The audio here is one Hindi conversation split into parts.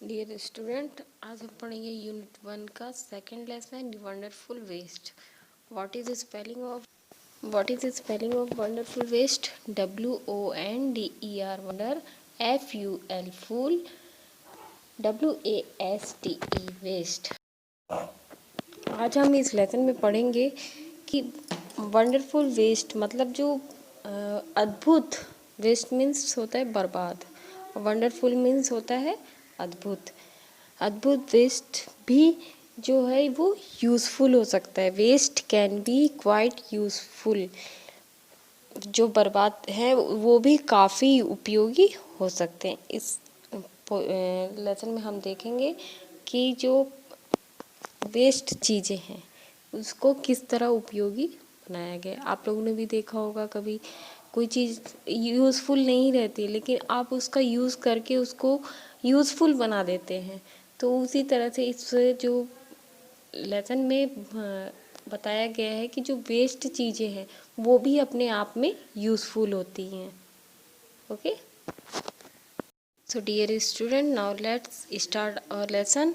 डियर स्टूडेंट, आज हम पढ़ेंगे यूनिट 1 का second lesson wonderful waste. What is the spelling of wonderful waste? WONDER wonder, FUL ful, WASTE waste. आज हम इस लेसन में पढ़ेंगे कि वंडरफुल वेस्ट मतलब जो अद्भुत, वेस्ट मीन्स होता है बर्बाद, वंडरफुल मीन्स होता है अद्भुत। अद्भुत वेस्ट भी जो है वो यूज़फुल हो सकता है। Waste can be quite useful. जो बर्बाद है वो भी काफ़ी उपयोगी हो सकते हैं। इस लेसन में हम देखेंगे कि जो वेस्ट चीज़ें हैं उसको किस तरह उपयोगी बनाया गया। आप लोगों ने भी देखा होगा, कभी कोई चीज़ यूज़फुल नहीं रहती लेकिन आप उसका यूज़ करके उसको यूज़फुल बना देते हैं। तो उसी तरह से इस जो लेसन में बताया गया है कि जो वेस्ट चीज़ें हैं वो भी अपने आप में यूज़फुल होती हैं। Okay, so dear student, now let's start our lesson.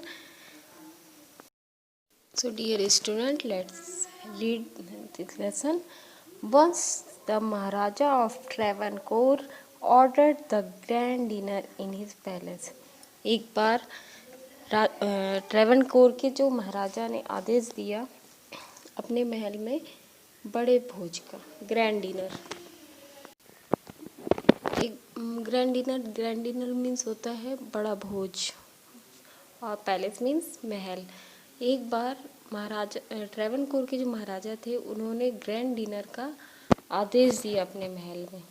So dear student, let's read this lesson. Once the Maharaja of Travancore ordered the grand dinner in his palace. एक बार ट्रेवनकोर के जो महाराजा ने आदेश दिया अपने महल में बड़े भोज का, ग्रैंड डिनर। एक ग्रैंड डिनर मीन्स होता है बड़ा भोज और पैलेस मीन्स महल। एक बार महाराजा ट्रेवनकोर के जो महाराजा थे उन्होंने ग्रैंड डिनर का आदेश दिया अपने महल में।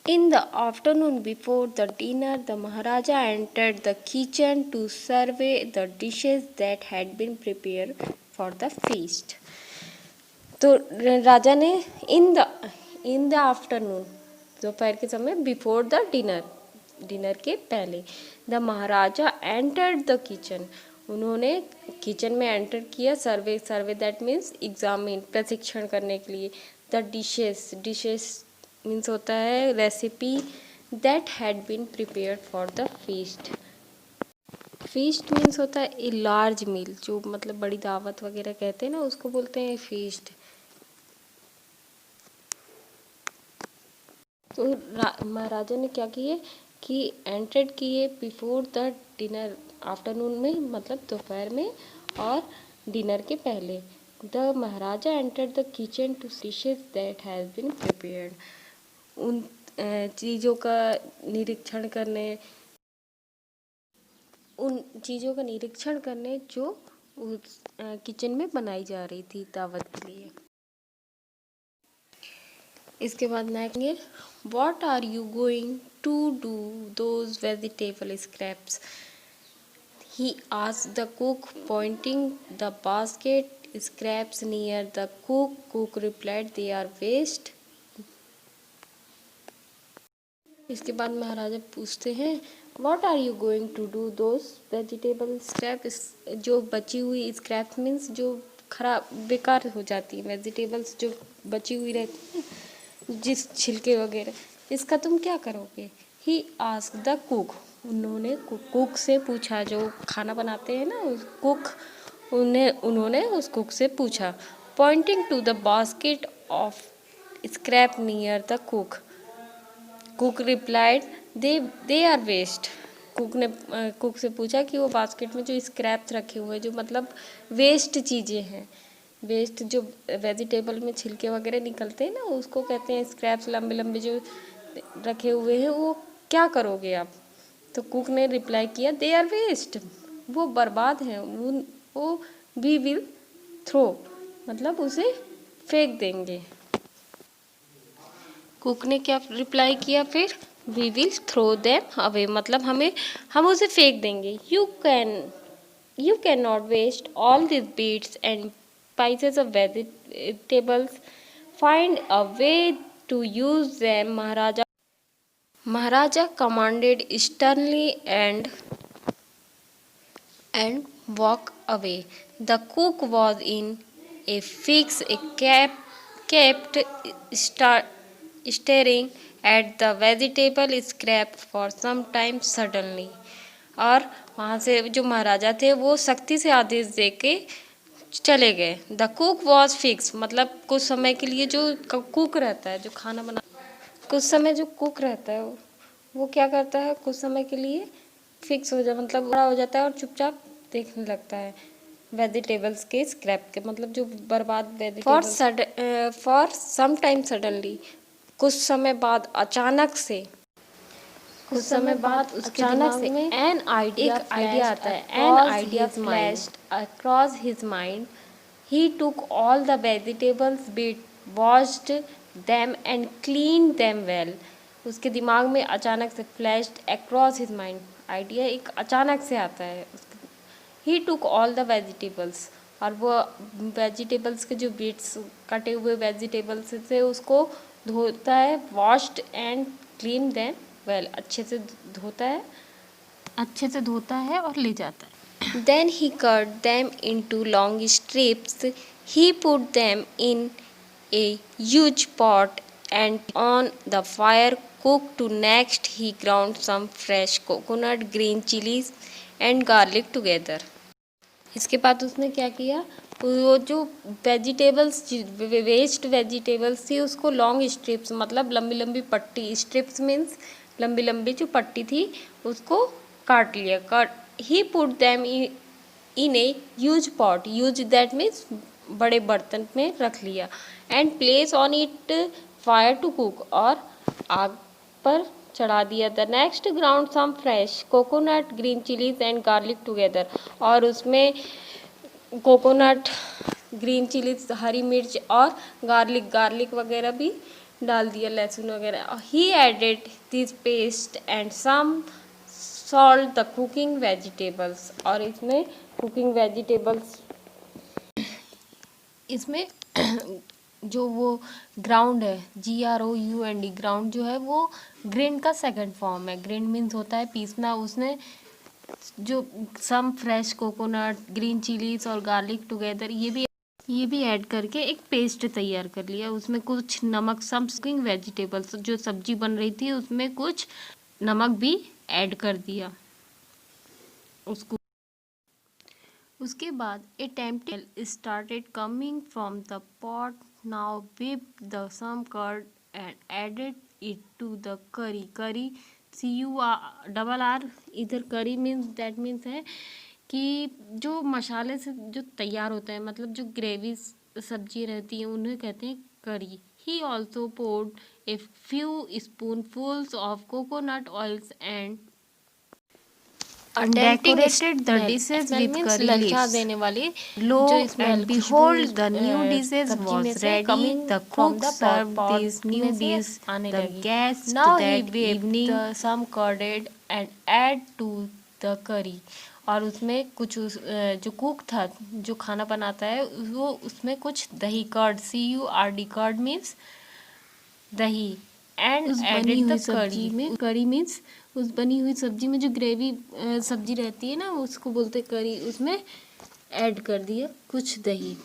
In the afternoon before the dinner the maharaja entered the kitchen to survey the dishes that had been prepare for the feast. तो राजा ने इन द आफ्टरनून, दोपहर के समय, बिफोर द डिनर के पहले, the maharaja entered the kitchen, उन्होंने किचन में एंटर किया। सर्वे दैट मीन्स एग्जामिन, प्रशिक्षण करने के लिए। द डिशेस मीन्स होता है recipe, that had been prepared for the feast. Feast means होता है ए लार्ज मील, जो मतलब बड़ी दावत वगैरह कहते हैं ना, उसको बोलते हैं फीस्ट। तो महाराजा ने क्या किए कि एंटर्ड किए बिफोर द डिनर, आफ्टरनून में मतलब दोपहर में, और डिनर के पहले। The maharaja entered the kitchen to dishes that has been prepared, उन चीज़ों का निरीक्षण करने, जो उस किचन में बनाई जा रही थी दावत के लिए। इसके बाद next, what are you going to do those vegetable scraps? He asked the cook, pointing the basket scraps near the cook. Cook replied, they are waste. इसके बाद महाराजा पूछते हैं, what are you going to do those vegetable scraps? जो बची हुई स्क्रैप्स मीन्स जो खराब बेकार हो जाती है, वेजिटेबल्स जो बची हुई रहती है, जिस छिलके वगैरह, इसका तुम क्या करोगे? ही आस्क द कुक, उन्होंने कुक से पूछा, जो खाना बनाते हैं ना कुक, उन्होंने उस कुक से पूछा। Pointing to the basket of scrap near the cook. Cook replied, they are waste. Cook ने कुक से पूछा कि वो बास्केट में जो स्क्रैप्स रखे हुए हैं, जो मतलब वेस्ट चीज़ें हैं, वेस्ट जो वेजिटेबल में छिलके वगैरह निकलते हैं ना, उसको कहते हैं स्क्रैप्स। लंबे लंबे जो रखे हुए हैं वो क्या करोगे आप? तो कुक ने रिप्लाई किया, दे आर वेस्ट, वो बर्बाद हैं, वो वी विल थ्रो, मतलब उसे फेंक देंगे। कुक ने क्या रिप्लाई किया फिर? We will throw them away, मतलब हम उसे फेंक देंगे। You can not waste all this bits and pieces of vegetables. Find a way to use them. Maharaja commanded sternly and walk away. The cook was in a fix, kept staring at the vegetable scrap for some time. Suddenly, और वहाँ से जो महाराजा थे वो सख्ती से आदेश दे के चले गए। द कुक वॉज फिक्स, मतलब कुछ समय के लिए जो कुक रहता है, जो खाना बना, कुछ समय जो कुक रहता है वो क्या करता है, कुछ समय के लिए फिक्स हो जाता, मतलब बड़ा हो जाता है और चुपचाप देखने लगता है वेजिटेबल्स के स्क्रैप के, मतलब जो बर्बाद vegetables. For some time suddenly, कुछ समय बाद अचानक से, कुछ समय बाद उसके दिमाग में एन आइडिया आता है, an idea flashed across his mind. He took all the vegetables, beat washed them and clean them well. उसके दिमाग में अचानक से flashed across his mind, idea एक अचानक से आता है। He took all the vegetables, और वो वेजिटेबल्स के जो बीट्स, कटे हुए वेजिटेबल्स से उसको धोता है, washed and clean them well, अच्छे से धोता है और ले जाता है। Then he cut them into long strips. He put them in a huge pot and on the fire cook to next he ground some fresh coconut, green chillies and garlic together. इसके बाद उसने क्या किया, वो जो वेजिटेबल्स, वेस्ट वेजिटेबल्स थी उसको लॉन्ग स्ट्रिप्स, मतलब लंबी लंबी पट्टी, स्ट्रिप्स मीन्स लंबी लंबी जो पट्टी थी उसको काट लिया। He put them in a huge pot, huge that means बड़े बर्तन में रख लिया, and place on it fire to cook, और आग पर चढ़ा दिया। The next ground some fresh coconut, green chillies and garlic together, और उसमें कोकोनट, ग्रीन चिलीज, हरी मिर्च और गार्लिक वगैरह भी डाल दिया, लहसुन वगैरह। He added this paste and some salt the cooking vegetables, और इसमें कुकिंग वेजिटेबल्स, इसमें जो वो ग्राउंड है, GROUND, ग्राउंड जो है वो ग्रेन का सेकंड फॉर्म है। ग्रेन मीन्स होता है पीसना। उसने जो some fresh coconut, green chillies और गार्लिक टुगेदर, ये भी ऐड करके एक पेस्ट तैयार कर लिया। उसमें कुछ नमक, सम कुकिंग वेजिटेबल्स, जो सब्जी बन रही थी उसमें कुछ नमक भी ऐड कर दिया उसको। उसके बाद a temptation started coming from the pot. Now whip the some curd and added it to the curry. curry CURR, इधर करी मीन्स दैट मीन्स है कि जो मसाले से जो तैयार होता है, मतलब जो ग्रेवी सब्जी रहती है उन्हें कहते हैं करी। He also poured a few spoonfuls of coconut oils and decorated the dishes with curry leaves. देने वाली Lo जो and smell, behold, the new खुशबू dishes सब्जी में was से ready. coming The from cook the served pot this new में से dish. आने The लगी। guest Now he that whipped evening some curded and add to the curry. और उसमें कुछ जो कुक था, जो खाना बनाता है, वो उसमें कुछ दही, कर्ड, CURD, कर्ड मीन्स दही, एंड एडेड द करी में, करी मीन्स उस बनी हुई सब्जी में जो ग्रेवी सब्जी रहती है ना उसको बोलते करी, उसमें ऐड कर दिया कुछ दही।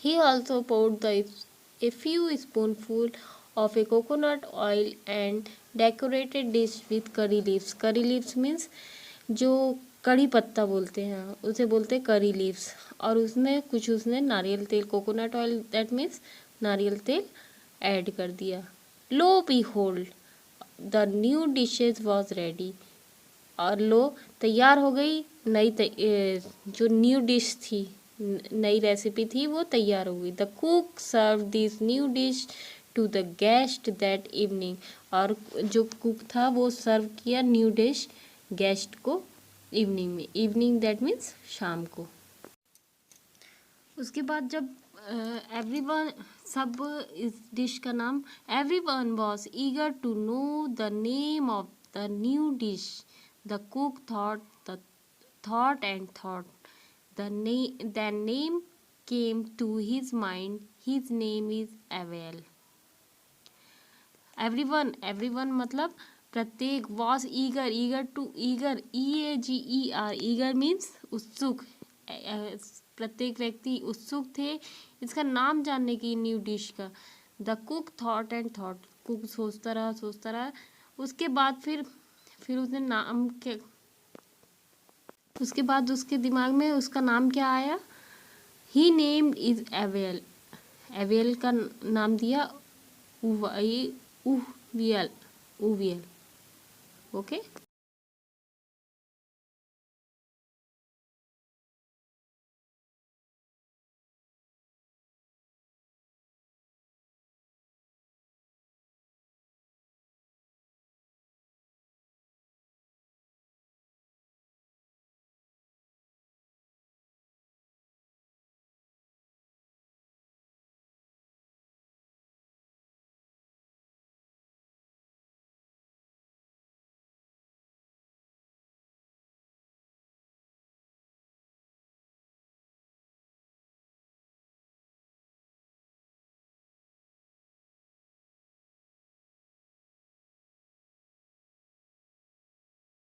He also poured a few spoonful of a coconut oil and decorated dish with curry leaves. curry leaves means जो कड़ी पत्ता बोलते हैं, उसे बोलते हैं करी लीव्स, और उसमें कुछ उसने नारियल तेल, कोकोनट ऑयल दैट मीन्स नारियल तेल ऐड कर दिया। Lo behold the new dishes was ready, और लो तैयार हो गई जो न्यू डिश थी, नई रेसिपी थी, वो तैयार हो गई। The cook serve this new dish to the guest that evening, और जो कुक था वो सर्व किया न्यू डिश गेस्ट को इवनिंग में। इवनिंग दैट मीन्स शाम को। उसके बाद जब एवरीवन, सब इस डिश का नाम, everyone was eager to know the name of the new dish. The cook thought and thought. The name came to his mind. His name is Avel. everyone मतलब प्रत्येक, was eager to, eager means उत्सुक, प्रत्येक व्यक्ति उत्सुक थे इसका नाम जानने की, न्यू डिश का। The cook thought and thought, cook सोचता रहा। उसके बाद फिर फिर उसने नाम के उसके बाद उसके दिमाग में उसका नाम क्या आया, ही नेम्ड इज एवेल, एवेल का नाम दिया उवियल, उवियल, ओके।